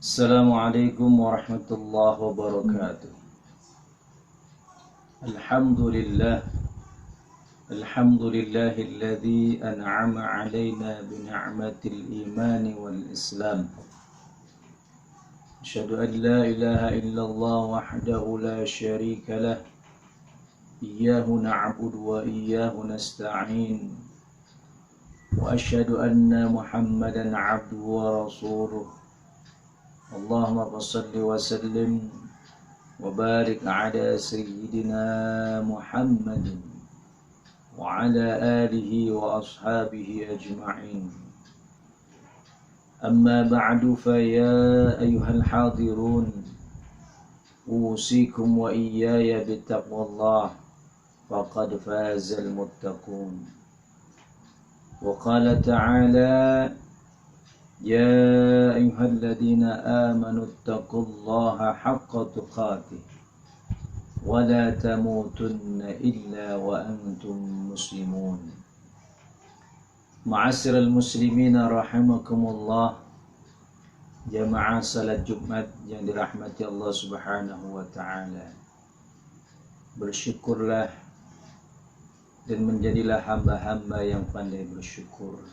Assalamualaikum warahmatullahi wabarakatuh. Alhamdulillah. Alhamdulillahilladzi an'ama alaina bi ni'matil imani wal islam. Asyhadu an la ilaha illallah wahdahu la syarika lah. Iyyahu na'budu wa iyyahu nasta'in. Wa asyhadu anna Muhammadan 'abduhu wa rasuluh. Allahumma salli wa sallim wa barik ala sayyidina Muhammadin wa ala alihi wa ashabihi ajma'in. Amma ba'du fa ya ayyuhal hadirun usikum wa iyaya bittaqwallah faqad fazal muttaqun. Wa qala ta'ala يا أيها الذين آمنوا اتقوا الله حق تقاته ولا تموتن إلا وأنتم مسلمون. معاشر المسلمين رحمكم الله. Jamaah salat Jumat yang dirahmati Allah Subhanahu wa taala. Bersyukurlah dan menjadilah hamba-hamba yang pandai bersyukur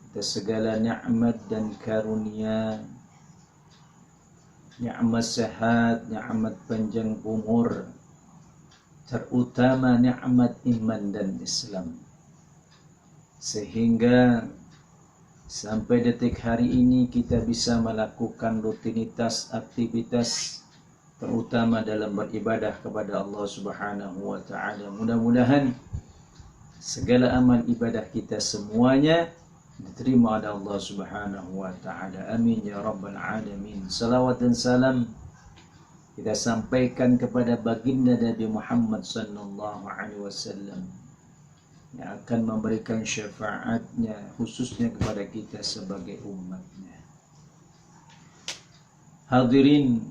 atas segala nikmat dan karunia, nikmat sehat, nikmat panjang umur, terutama nikmat iman dan Islam, sehingga sampai detik hari ini kita bisa melakukan rutinitas aktivitas, terutama dalam beribadah kepada Allah Subhanahu wa taala. Mudah-mudahan segala amal ibadah kita semuanya diterima oleh Allah Subhanahu wa taala. Amin ya rabbal alamin. Salawat dan salam kita sampaikan kepada baginda Nabi Muhammad sallallahu alaihi wasallam yang akan memberikan syafaatnya khususnya kepada kita sebagai umatnya. Hadirin,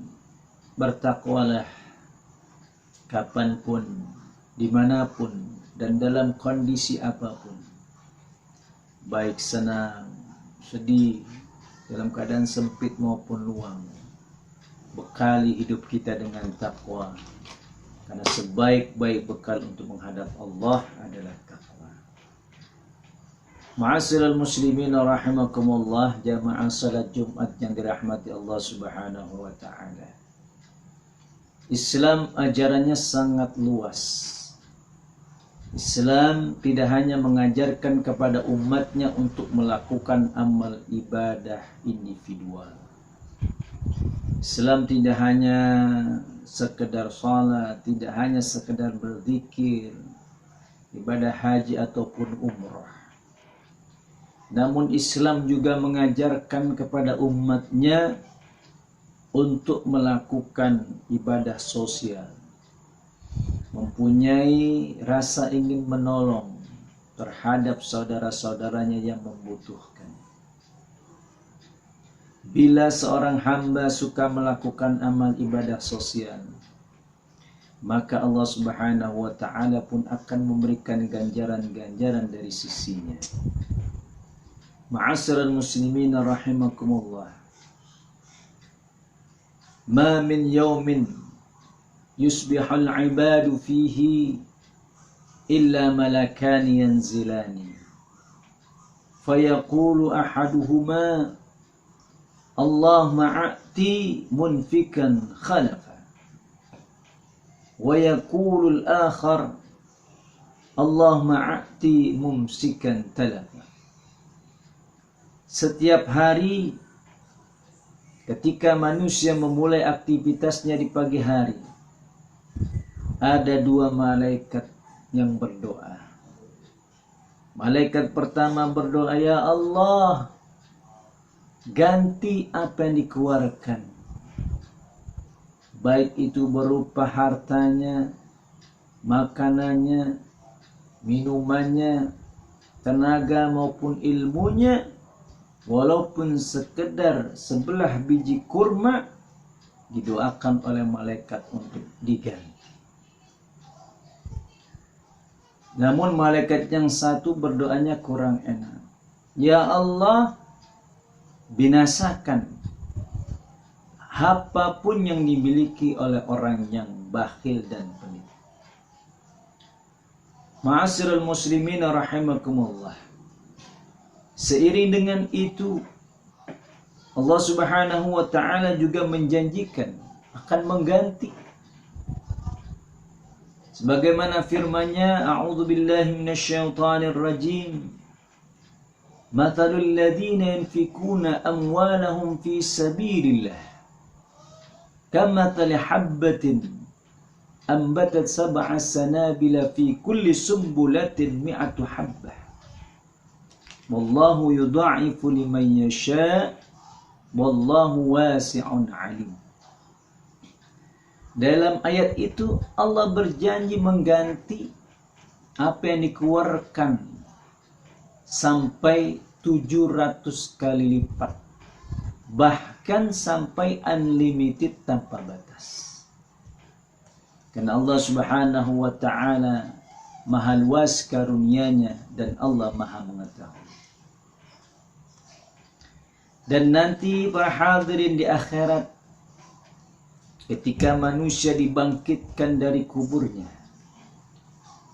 bertakwalah kapanpun, dimanapun, dan dalam kondisi apapun, baik senang, sedih, dalam keadaan sempit maupun luang. Bekali hidup kita dengan takwa, karena sebaik-baik bekal untuk menghadap Allah adalah takwa. Ma'asyiral muslimin rahimakumullah, jamaah salat Jumat yang dirahmati Allah Subhanahu wa taala. Islam ajarannya sangat luas. Islam tidak hanya mengajarkan kepada umatnya untuk melakukan amal ibadah individual. Islam tidak hanya sekedar salat, tidak hanya sekedar berzikir, ibadah haji ataupun umrah. Namun Islam juga mengajarkan kepada umatnya untuk melakukan ibadah sosial, mempunyai rasa ingin menolong terhadap saudara-saudaranya yang membutuhkan. Bila seorang hamba suka melakukan amal ibadah sosial, maka Allah Subhanahu wa taala pun akan memberikan ganjaran-ganjaran dari sisinya. Ma'asyiral muslimin rahimakumullah. Ma min yaumin yusbihul ibadu fihi illa malakani yanzilani fayaqulu ahaduhuma Allahumma a'ti munfikan khalafa wa yaqulu al-akhar Allahumma a'ti mumsikan talafa. Setiap hari ketika manusia memulai aktivitasnya di pagi hari, ada dua malaikat yang berdoa. Malaikat pertama berdoa, ya Allah, ganti apa yang dikeluarkan, baik itu berupa hartanya, makanannya, minumannya, tenaga maupun ilmunya, walaupun sekedar sebelah biji kurma, didoakan oleh malaikat untuk diganti. Namun malaikat yang satu berdoanya kurang enak. Ya Allah, binasakan apapun yang dimiliki oleh orang yang bakhil dan pelit. Ma'asyiral muslimin rahimakumullah. Seiring dengan itu, Allah Subhanahu wa taala juga menjanjikan akan mengganti. Sebagaimana firman-Nya, a'udzu billahi minasyaitonir rajim. Mathalul ladzina yunfikuna amwalahum fi sabilillah kamathali habbatin ambatat sab'a sanabila fi kulli sumbulatin mi'atu habbah. Wallahu yudha'ifu liman yasha' wallahu wasi'un 'alim. Dalam ayat itu Allah berjanji mengganti apa yang dikeluarkan sampai 700 kali lipat, bahkan sampai unlimited tanpa batas. Karena Allah Subhanahu wa taala Maha luas karunia-Nya dan Allah Maha mengetahui. Dan nanti para hadirin di akhirat, ketika manusia dibangkitkan dari kuburnya,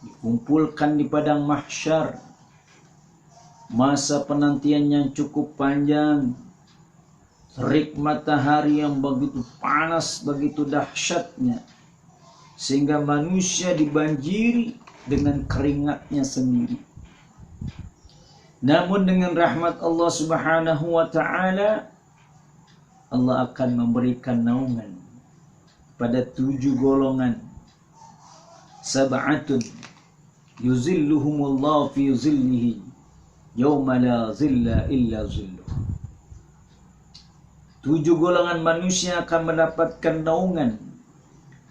dikumpulkan di padang mahsyar, masa penantian yang cukup panjang, terik matahari yang begitu panas, begitu dahsyatnya, sehingga manusia dibanjiri dengan keringatnya sendiri. Namun dengan rahmat Allah Subhanahu wa taala, Allah akan memberikan naungan pada 7 golongan. Sab'atun yuzilluhumullahu fi zillihi yauma la zilla illa zilluh. 7 golongan manusia akan mendapatkan naungan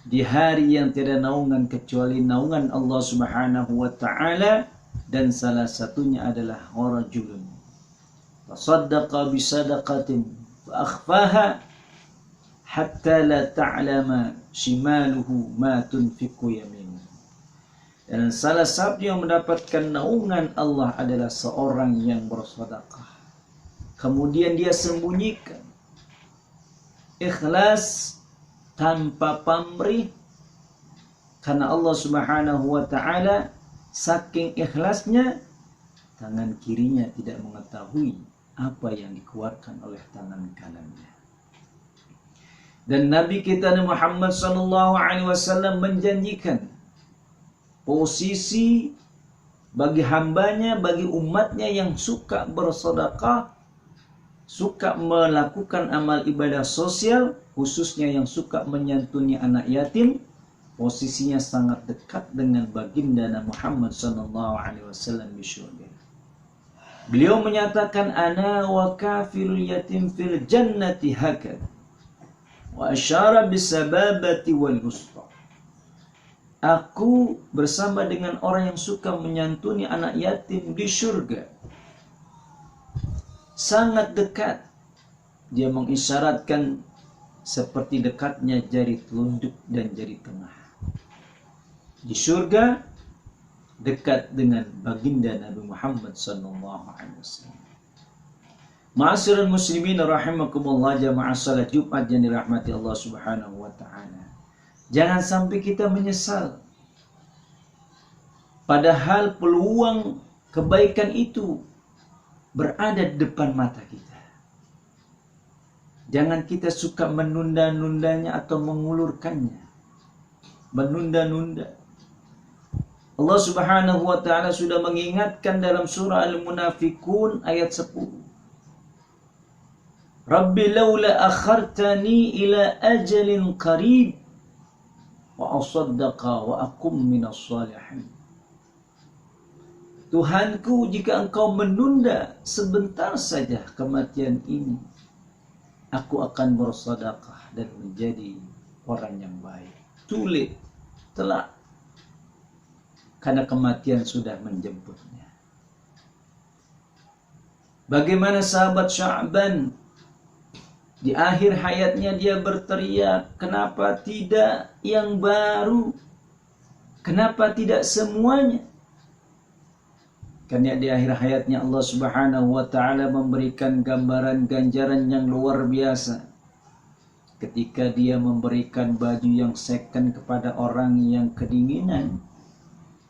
di hari yang tiada naungan kecuali naungan Allah Subhanahu wa taala, dan salah satunya adalah rajulun tasaddaqa bi sadaqatin fa akhfaha hatta la ta'lama shimaluhu ma tunfiqu yaminuhu. Dan salah satu yang mendapatkan naungan Allah adalah seorang yang bersedekah, kemudian dia sembunyikan, ikhlas, tanpa pamrih, karena Allah Subhanahu wa taala saking ikhlasnya tangan kirinya tidak mengetahui apa yang dikeluarkan oleh tangan kanannya. Dan Nabi kita Muhammad sallallahu alaihi wasallam menjanjikan posisi bagi hambanya, bagi umatnya yang suka bersedekah, suka melakukan amal ibadah sosial, khususnya yang suka menyantuni anak yatim, posisinya sangat dekat dengan baginda Muhammad sallallahu alaihi wasallam di surga. Beliau menyatakan, ana wa kafirul yatim fil jannati hakad, wa asyara bisababati wal wusta. Aku bersama dengan orang yang suka menyantuni anak yatim di surga. Sangat dekat. Dia mengisyaratkan seperti dekatnya jari telunjuk dan jari tengah. Di surga dekat dengan baginda Nabi Muhammad sallallahu alaihi wasallam. Ma'asyiral muslimin rahimakumullah, jamaah salat Jumat yang dirahmati Allah Subhanahu wa taala. Jangan sampai kita menyesal. Padahal peluang kebaikan itu berada di depan mata kita. Jangan kita suka menunda-nundanya atau mengulurkannya. Menunda-nunda. Allah Subhanahu wa taala sudah mengingatkan dalam surah Al-Munafiqun ayat 10. Rabbi laula akhartani ila ajalin qarib wa asaddaqa wa akum minas salihin. Tuhanku, jika engkau menunda sebentar saja kematian ini, aku akan bersedekah dan menjadi orang yang baik. Too late, telah, karena kematian sudah menjemputnya. Bagaimana sahabat Sya'ban, di akhir hayatnya dia berteriak, kenapa tidak yang baru? Kenapa tidak semuanya? Karena di akhir hayatnya Allah Subhanahu wa taala memberikan gambaran ganjaran yang luar biasa. ketika dia memberikan baju yang second kepada orang yang kedinginan,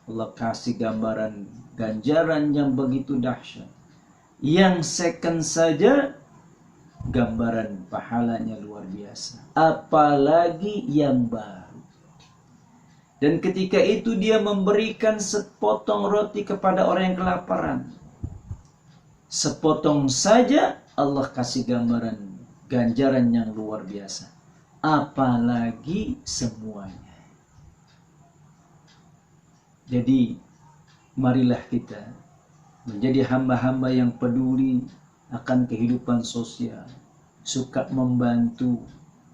Allah kasih gambaran ganjaran yang begitu dahsyat. Yang second saja gambaran pahalanya luar biasa, apalagi yang baru. Dan ketika itu dia memberikan sepotong roti kepada orang yang kelaparan, sepotong saja Allah kasih gambaran ganjaran yang luar biasa, apalagi semuanya. Jadi marilah kita menjadi hamba-hamba yang peduli akan kehidupan sosial, suka membantu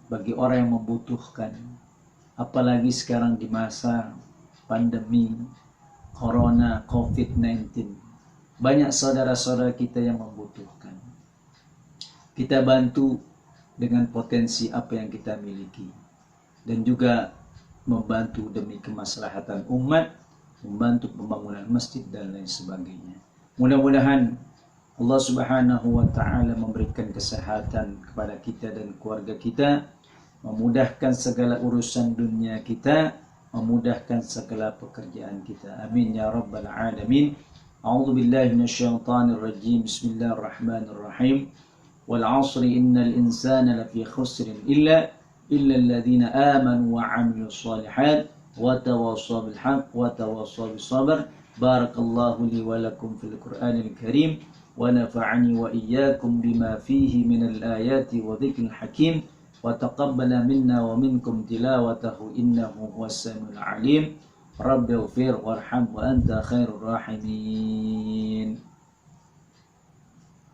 bagi orang yang membutuhkan. Apalagi sekarang di masa pandemi Corona COVID-19, banyak saudara-saudara kita yang membutuhkan. Kita bantu dengan potensi apa yang kita miliki, dan juga membantu demi kemaslahatan umat, membantu pembangunan masjid dan lain sebagainya. Mudah-mudahan Allah Subhanahu wa ta'ala memberikan kesehatan kepada kita dan keluarga kita, memudahkan segala urusan dunia kita, memudahkan segala pekerjaan kita. Amin ya rabbal alamin. A'udzu billahi minasyaitonir rajim. Bismillahirrahmanirrahim. Wal 'asri innal insana lafi khusrin illa alladhina amanu wa 'amilus shalihat wa tawassaw bil haqq wa tawassaw bis sabr. Barakallahu li wa lakum fil Qur'anil Karim wa nafa'ani wa iyyakum bima fihi minal ayati wa dzikril hakim wa taqabbala minna wa minkum tilawatahu innahu huwas samiul alim. Rabbighfir warham wa anta khairur rahimin.